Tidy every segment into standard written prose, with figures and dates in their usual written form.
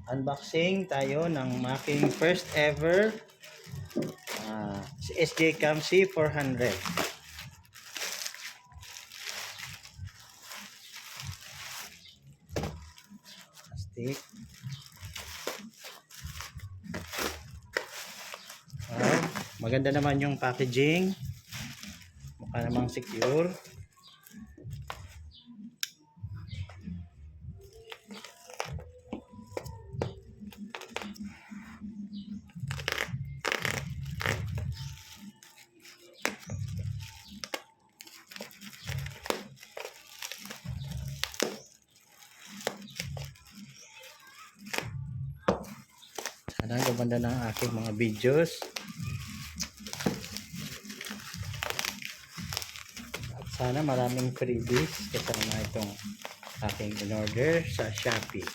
Unboxing tayo ng aking first ever SJ Cam C400. Plastic. Maganda naman yung packaging. Mukha namang secure. Sana gumanda ng aking mga videos. At sana maraming freebies kasama itong aking in-order sa Shopee.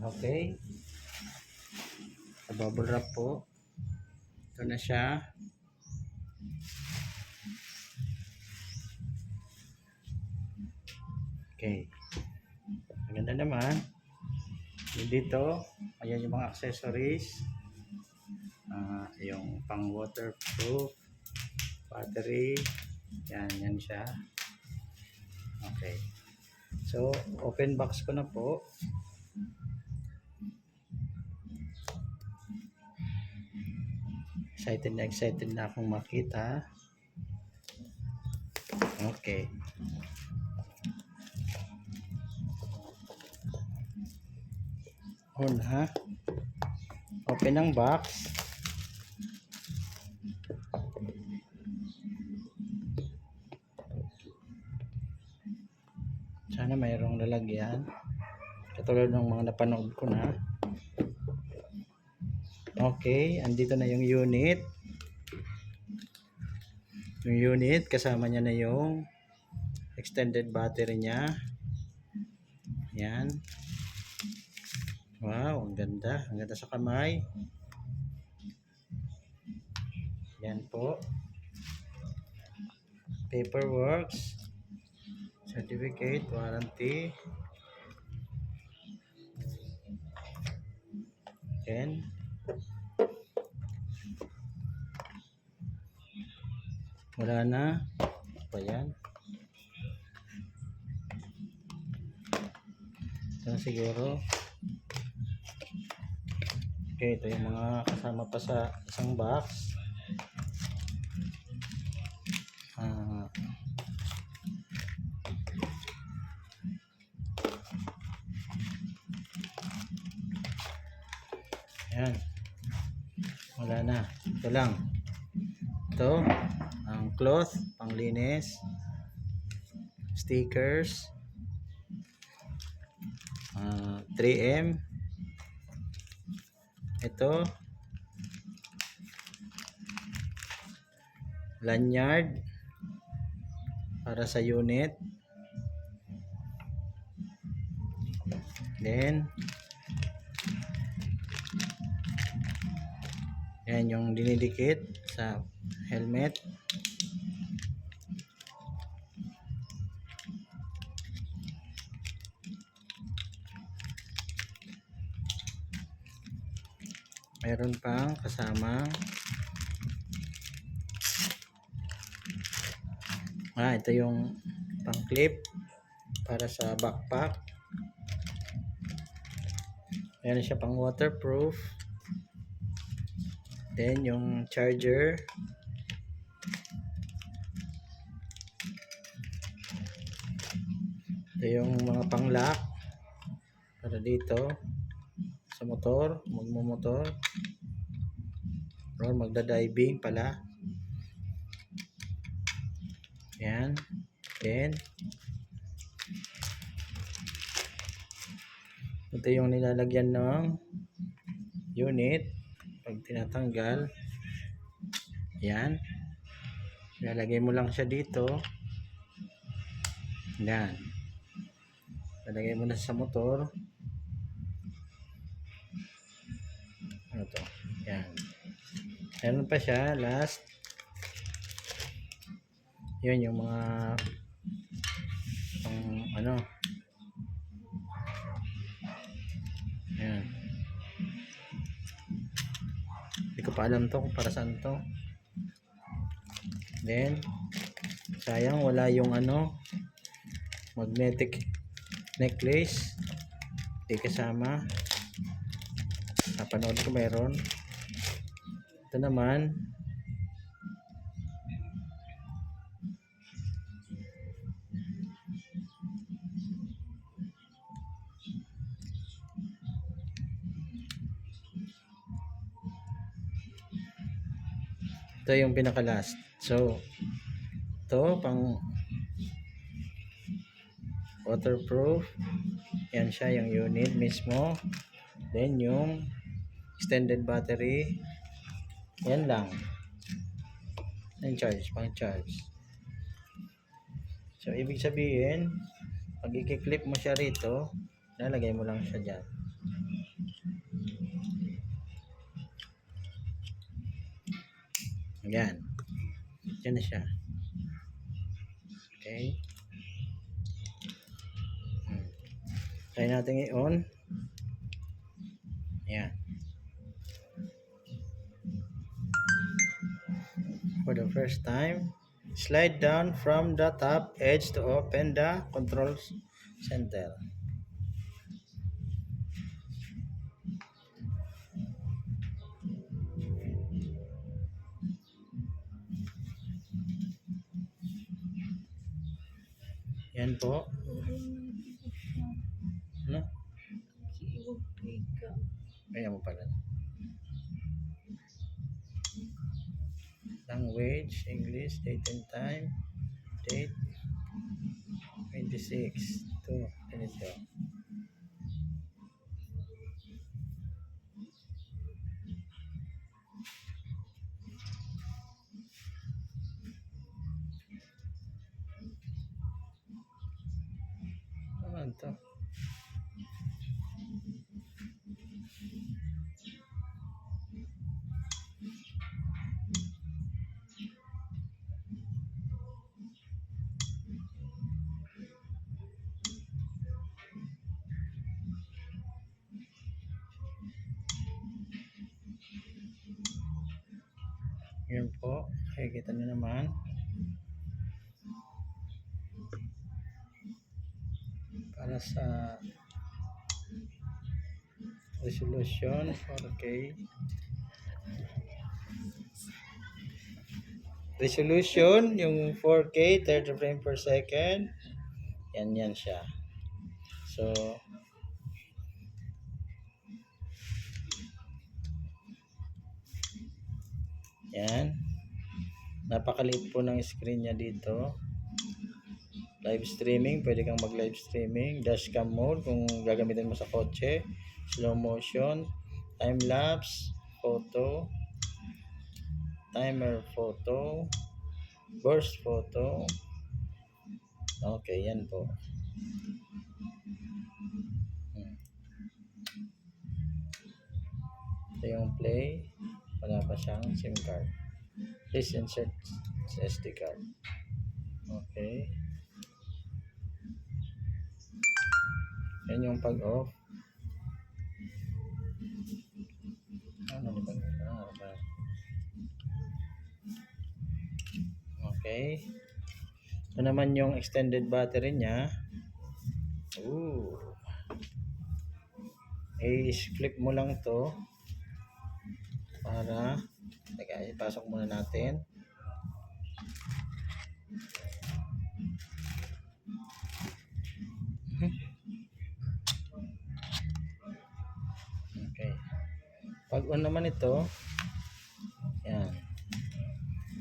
Okay. Bubble wrap po. Ito na siya. Okay. Maganda naman. Dito, ayan yung mga accessories. Yung pang waterproof, battery. Yan siya. Okay. So, open box ko na po. Excited na akong makita. Okay. Una, open ang box. Sana mayroong lalagyan. Katulad ng mga napanood ko na. Okay, andito na yung unit. Yung unit, kasama niya na yung extended battery niya. Yan. Wow, ang ganda. Ang ganda sa kamay. Yan po. Paperworks. Certificate, warranty. Then, wala na. Pa yan. Ito na siguro. Okay, ito yung mga kasama pa sa isang box. Ayan. Wala na. Ito lang. Ito, ang cloth, panglinis, stickers, 3M. Ito, lanyard para sa unit. Then, yan yung dinidikit sa helmet. Meron pang kasama ito yung pang clip para sa backpack. Meron siya pang waterproof. Then yung charger. Ito yung mga pang lock para dito sa motor, magmumotor or magda-diving pala. Yan. Then ito yung nilalagyan ng unit pag tinatanggal. Yan. Lalagay mo lang siya dito. Yan. Lalagay mo na sa motor. Ano to? Yan. Meron pa siya. Last. Yun yung mga ano. Yan. Hindi ko pa alam to kung para saan to. Then, sayang wala yung ano, magnetic necklace. Hindi kasama. Napanood ko meron. Ito naman. Ito yung pinaka last. So, ito pang waterproof. Yan siya yung unit mismo. Then yung extended battery. Yan lang. Yan charge, pang charge. So, ibig sabihin, pag i-clip mo siya rito, lalagay mo lang siya dyan. Yan. Yan na siya. Okay. Try natin i-on. Yan. For the first time, slide down from the top edge to open the control center. Yan po. Ano? Ayan mo pala. Language, English, date and time. Date 26. Ito, ganito. Ano to? Yan po. Nakikita nyo naman. Para sa resolution 4K. Resolution, yung 4K, 30 frame per second. Yan siya. So, yan. Napakaliit po ng screen niya dito. Live streaming, pwede kang mag live streaming. Dashcam mode kung gagamitin mo sa kotse. Slow motion, time lapse, photo, timer photo, burst photo. Okay, yan po. Ito yung play. Wala pa siyang SIM card. Please insert SD card. Okay. Yan yung pag-off. Okay. Ito naman yung extended battery niya. Ooh. I-flip mo lang to para ipasok muna natin. Okay. Pag on naman ito, yan.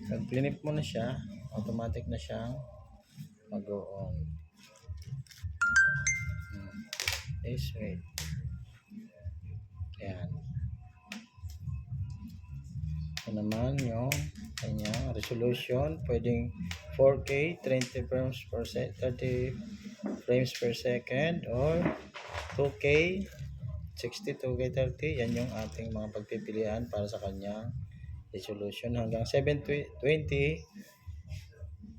Pag pinip mo na siya, automatic na siyang mag-on. Please wait. Yan. Ito naman yung Kanyang resolution, pwedeng 4K, 30 frames per 30 frames per second, or 2K, 60, 2K 30. Yan yung ating mga pagpipilian para sa kanyang resolution, hanggang 720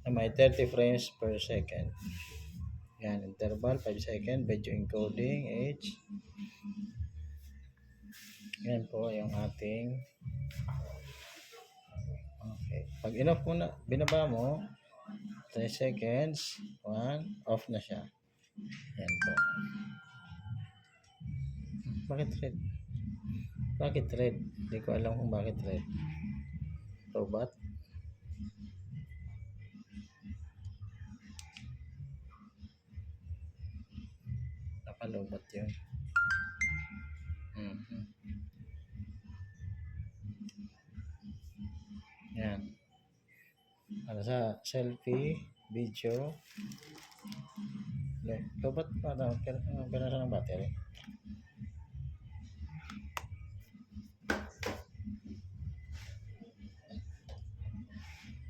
na may 30 frames per second. Yan, interval 5 second, video encoding, age. Yan po yung ating okay. Pag in-off mo na, binaba mo 3 seconds, 1, off na siya. Yan po. Bakit red? Bakit red? Hindi ko alam kung bakit red. Robot? Nakalobat yun. Yan. Para sa selfie, video. Lobat pa daw. Pero siya ng battery.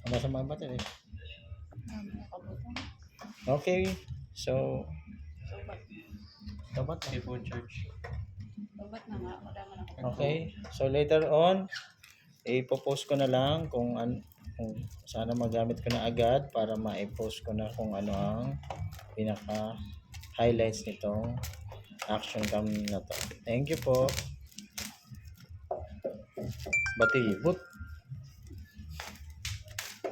Ano sa mga battery? Okay. So, lobat na. Phone charge. Okay. So, later on, ipopost ko na lang kung sana magamit ko na agad para ma-post ko na kung ano ang pinaka highlights nitong action cam na to. Thank you po. Batibot.